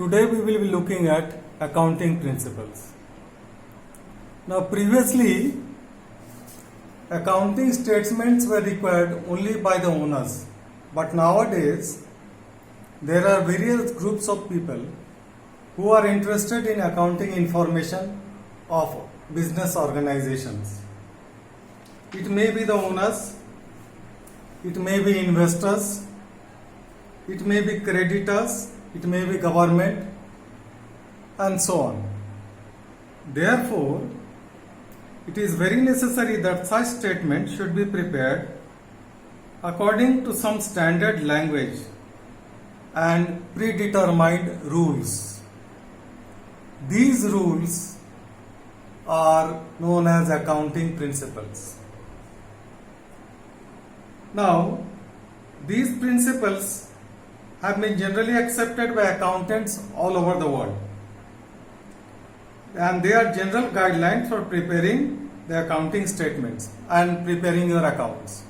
Today we will be looking at accounting principles. Now previously accounting statements were required only by the owners, but nowadays there are various groups of people who are interested in accounting information of business organizations. It may be the owners, it may be investors, it may be creditors, it may be government, and so on. Therefore, it is very necessary that such statement should be prepared according to some standard language and predetermined rules. These rules are known as accounting principles. Now, these principles have been generally accepted by accountants all over the world, and they are general guidelines for preparing the accounting statements and preparing your accounts.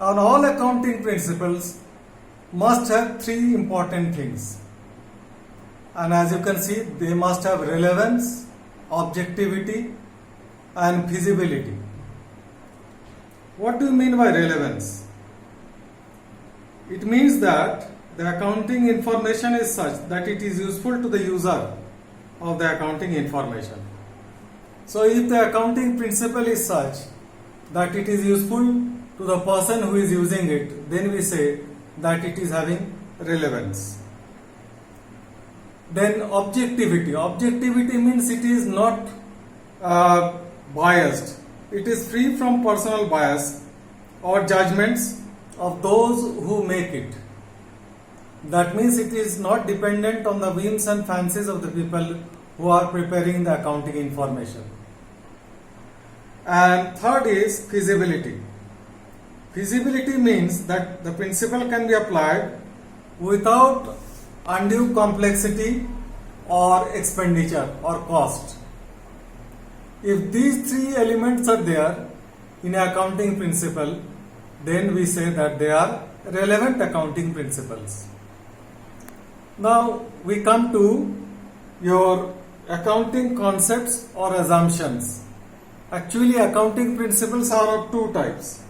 And all accounting principles must have three important things, and as you can see, they must have relevance, objectivity, and feasibility. What do you mean by relevance? It means that the accounting information is such that it is useful to the user of the accounting information. So if the accounting principle is such that it is useful to the person who is using it, then we say that it is having relevance. Then objectivity. Objectivity means it is not biased. It is free from personal bias or judgments of those who make it. That means it is not dependent on the whims and fancies of the people who are preparing the accounting information. And third is feasibility. Feasibility means that the principle can be applied without undue complexity or expenditure or cost. If these three elements are there in an accounting principle, then we say that they are relevant accounting principles. Now we come to your accounting concepts or assumptions. Actually, accounting principles are of two types: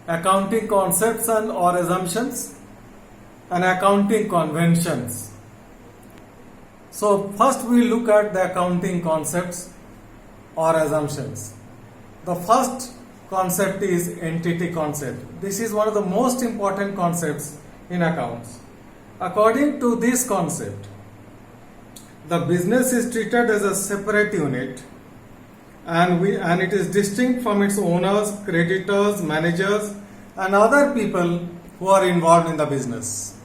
accounting concepts and or assumptions, and accounting conventions. So first we look at the accounting concepts or assumptions. The first concept is entity concept. This is one of the most important concepts in accounts. According to this concept, the business is treated as a separate unit, and it is distinct from its owners, creditors, managers, and other people who are involved in the business.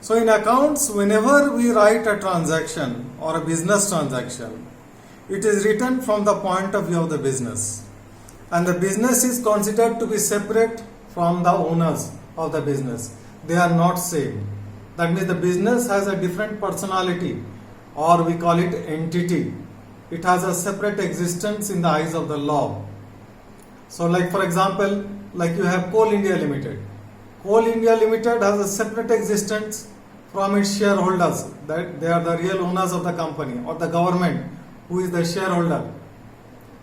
So in accounts, whenever we write a transaction or a business transaction, it is written from the point of view of the business, and the business is considered to be separate from the owners of the business. They are not same. That means the business has a different personality, or we call it entity. It has a separate existence in the eyes of the law. So like for example, like you have Coal India Limited. Coal India Limited has a separate existence from its shareholders, that they are the real owners of the company, or the government who is the shareholder.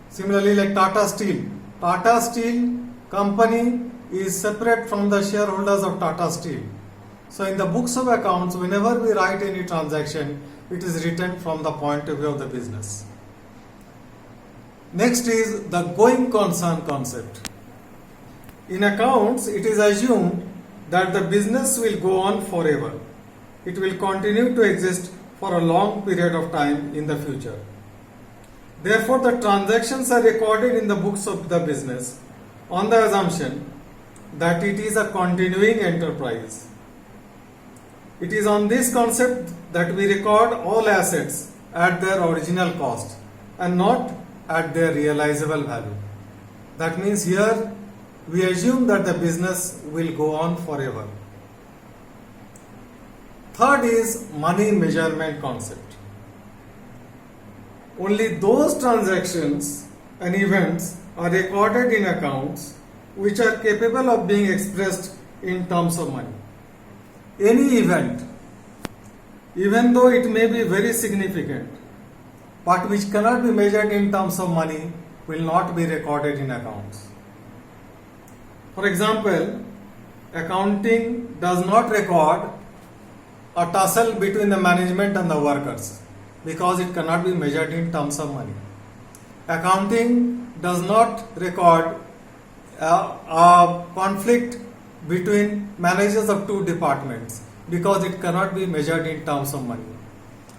Similarly, like Tata Steel. Tata Steel company is separate from the shareholders of Tata Steel. So in the books of accounts, whenever we write any transaction, it is written from the point of view of the business. Next is the going concern concept. In accounts, it is assumed that the business will go on forever. It will continue to exist for a long period of time in the future. Therefore, the transactions are recorded in the books of the business on the assumption that it is a continuing enterprise. It is on this concept that we record all assets at their original cost and not at their realizable value. That means here we assume that the business will go on forever. Third is money measurement concept. Only those transactions and events are recorded in accounts which are capable of being expressed in terms of money. Any event even though it may be very significant, but which cannot be measured in terms of money, will not be recorded in accounts. For example, accounting does not record a tussle between the management and the workers because it cannot be measured in terms of money. Accounting does not record a conflict between managers of two departments because it cannot be measured in terms of money.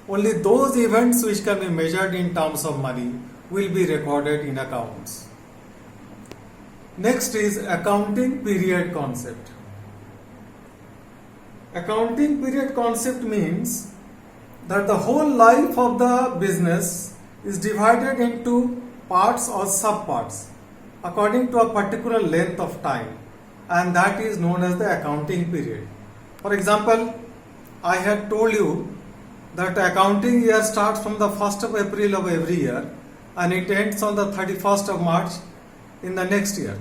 Only those events which can be measured in terms of money will be recorded in accounts. Next is accounting period concept. Accounting period concept means that the whole life of the business is divided into parts or subparts according to a particular length of time, and that is known as the accounting period. For example, I had told you that accounting year starts from the 1st of April of every year and it ends on the 31st of March in the next year.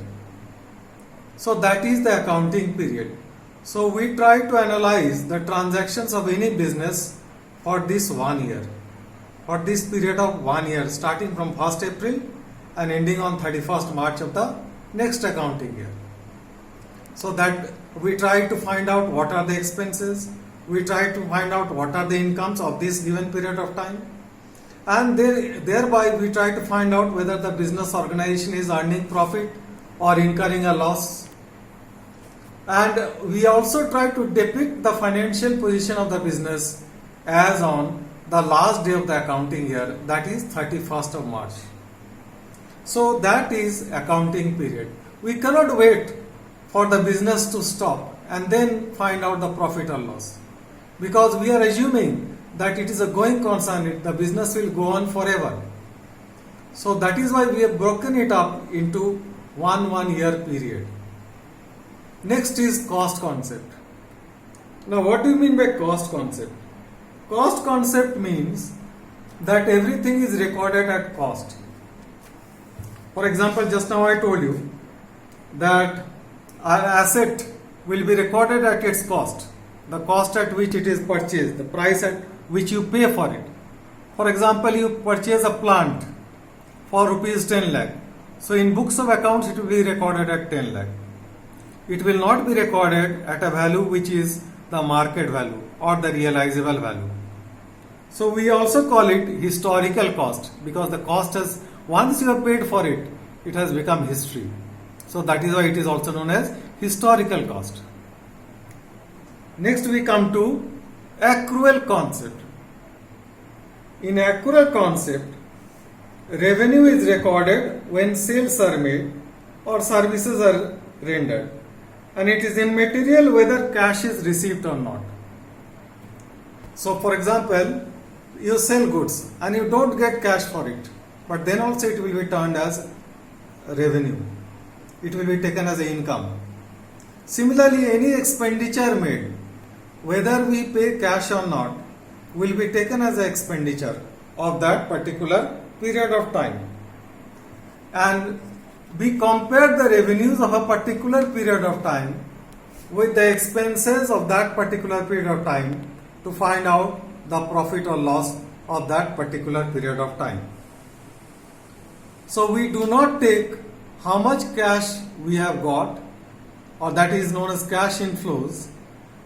So that is the accounting period. So we try to analyze the transactions of any business for this 1 year, for this period of 1 year, starting from 1st April and ending on 31st March of the next accounting year. So that we try to find out what are the expenses, we try to find out what are the incomes of this given period of time, and thereby we try to find out whether the business organization is earning profit or incurring a loss. And we also try to depict the financial position of the business as on the last day of the accounting year, that is 31st of March. So that is accounting period. We cannot wait for the business to stop and then find out the profit or loss, because we are assuming that it is a going concern, the business will go on forever. So that is why we have broken it up into one year period. Next is cost concept. Now what do you mean by cost concept? Cost concept means that everything is recorded at cost. For example, just now I told you that our asset will be recorded at its cost, the cost at which it is purchased, the price at which you pay for it. For example, you purchase a plant for rupees 10 lakh. So in books of accounts it will be recorded at 10 lakh. It will not be recorded at a value which is the market value or the realizable value. So we also call it historical cost, because the cost has, once you have paid for it, it has become history. So that is why it is also known as historical cost. Next we come to accrual concept. In accrual concept, revenue is recorded when sales are made or services are rendered, and it is immaterial whether cash is received or not. So for example, you sell goods and you don't get cash for it, but then also it will be turned as revenue. It will be taken as an income. Similarly, any expenditure made, whether we pay cash or not, will be taken as an expenditure of that particular period of time. And we compare the revenues of a particular period of time with the expenses of that particular period of time to find out the profit or loss of that particular period of time. So we do not take how much cash we have got, or that is known as cash inflows,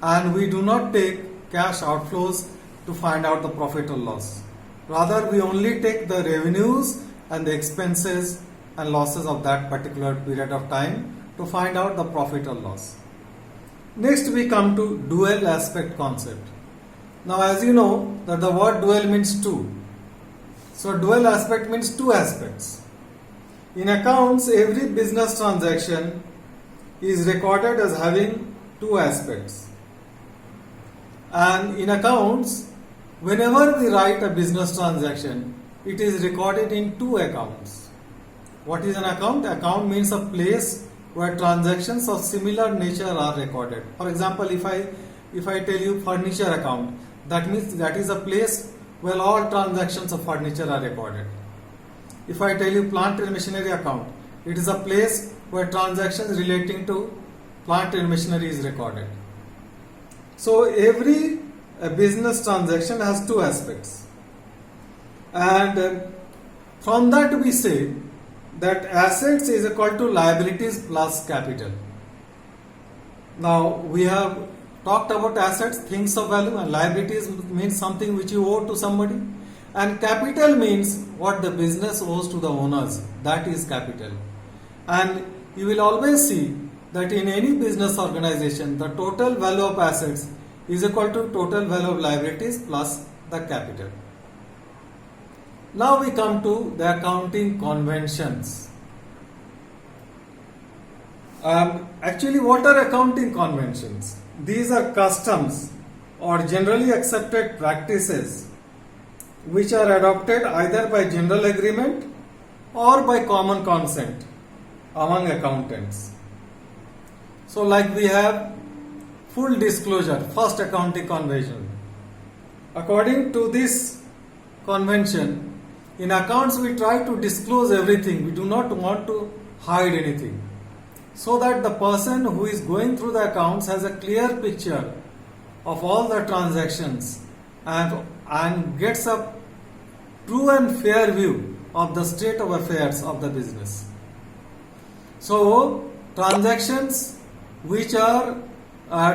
and we do not take cash outflows to find out the profit or loss. Rather, we only take the revenues and the expenses and losses of that particular period of time to find out the profit or loss. Next we come to dual aspect concept. Now as you know that the word dual means two. So dual aspect means two aspects. In accounts, every business transaction is recorded as having two aspects. And in accounts, whenever we write a business transaction, it is recorded in two accounts. What is an account? Account means a place where transactions of similar nature are recorded. For example, if I tell you furniture account, that means that is a place where all transactions of furniture are recorded. If I tell you plant and machinery account, it is a place where transactions relating to plant and machinery is recorded. So every a business transaction has two aspects. And from that we say that assets is equal to liabilities plus capital. Now we have talked about assets, things of value, and liabilities means something which you owe to somebody, and capital means what the business owes to the owners, that is capital. And you will always see that in any business organization the total value of assets is equal to total value of liabilities plus the capital. Now we come to the accounting conventions. Actually, what are accounting conventions? These are customs or generally accepted practices which are adopted either by general agreement or by common consent among accountants. So like we have full disclosure, first accounting convention. According to this convention, in accounts we try to disclose everything. We do not want to hide anything, so that the person who is going through the accounts has a clear picture of all the transactions and gets a true and fair view of the state of affairs of the business. So transactions which are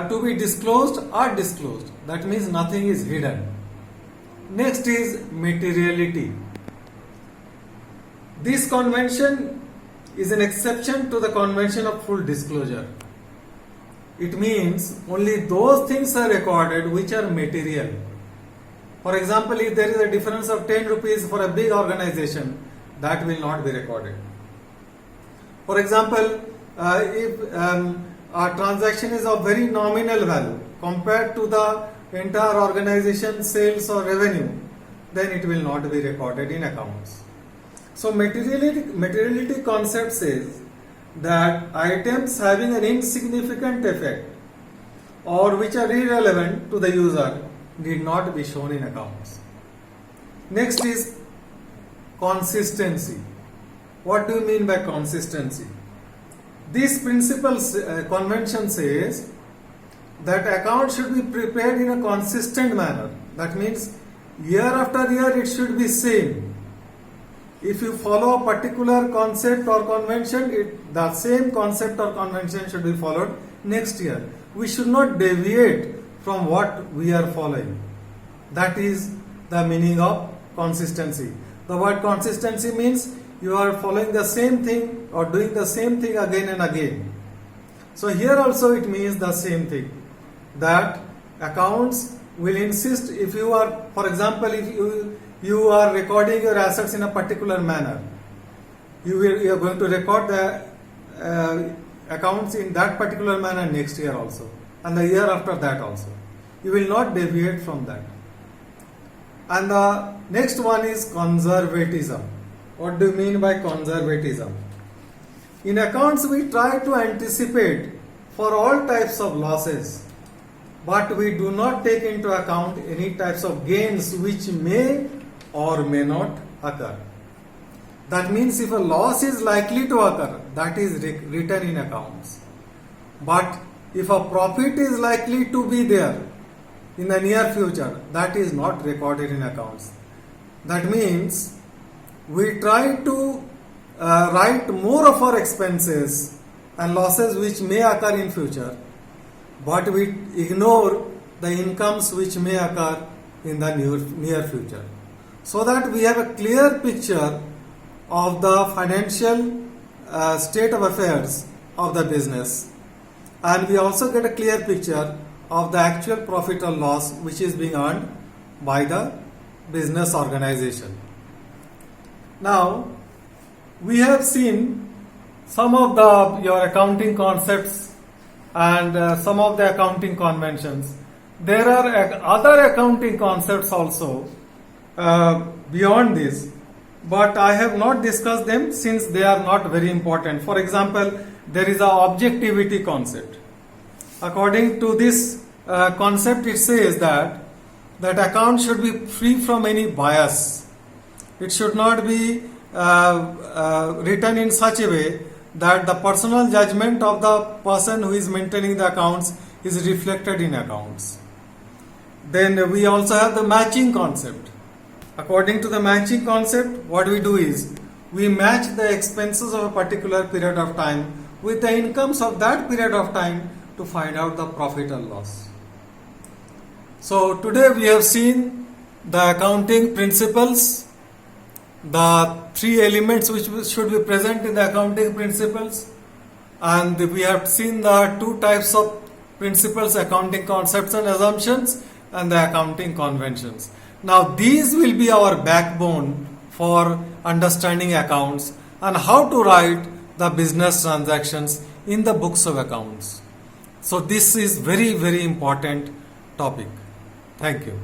to be disclosed are disclosed. That means nothing is hidden. Next is materiality. This convention is an exception to the convention of full disclosure. It means only those things are recorded which are material. For example, if there is a difference of 10 rupees for a big organization, that will not be recorded. For example, if a transaction is of very nominal value compared to the entire organization sales or revenue, then it will not be recorded in accounts. So materiality concept says that items having an insignificant effect or which are irrelevant to the user need not be shown in accounts. Next is consistency. What do you mean by consistency? This principle convention says that accounts should be prepared in a consistent manner. That means year after year it should be same. If you follow a particular concept or convention, the same concept or convention should be followed next year. We should not deviate from what we are following. That is the meaning of consistency. The word consistency means you are following the same thing or doing the same thing again and again. So here also it means the same thing, that accounts will insist if you are, for example, if you are recording your assets in a particular manner, you are going to record the accounts in that particular manner next year also and the year after that also. You will not deviate from that. And the next one is conservatism. What do you mean by conservatism? In accounts we try to anticipate for all types of losses, but we do not take into account any types of gains which may or may not occur. That means if a loss is likely to occur, that is written in accounts. But if a profit is likely to be there in the near future, that is not recorded in accounts. That means we try to write more of our expenses and losses which may occur in future, but we ignore the incomes which may occur in the near future, so that we have a clear picture of the financial state of affairs of the business, and we also get a clear picture of the actual profit or loss which is being earned by the business organization. Now, we have seen some of your accounting concepts and some of the accounting conventions. There are other accounting concepts also beyond this, but I have not discussed them since they are not very important. For example, there is a objectivity concept. According to this concept, it says that account should be free from any bias. It should not be written in such a way that the personal judgment of the person who is maintaining the accounts is reflected in accounts. Then we also have the matching concept. According to the matching concept, what we do is we match the expenses of a particular period of time with the incomes of that period of time to find out the profit or loss. So today we have seen the accounting principles, the three elements which should be present in the accounting principles, and we have seen the two types of principles: accounting concepts and assumptions, and the accounting conventions. Now these will be our backbone for understanding accounts and how to write the business transactions in the books of accounts. So this is very important topic. Thank you.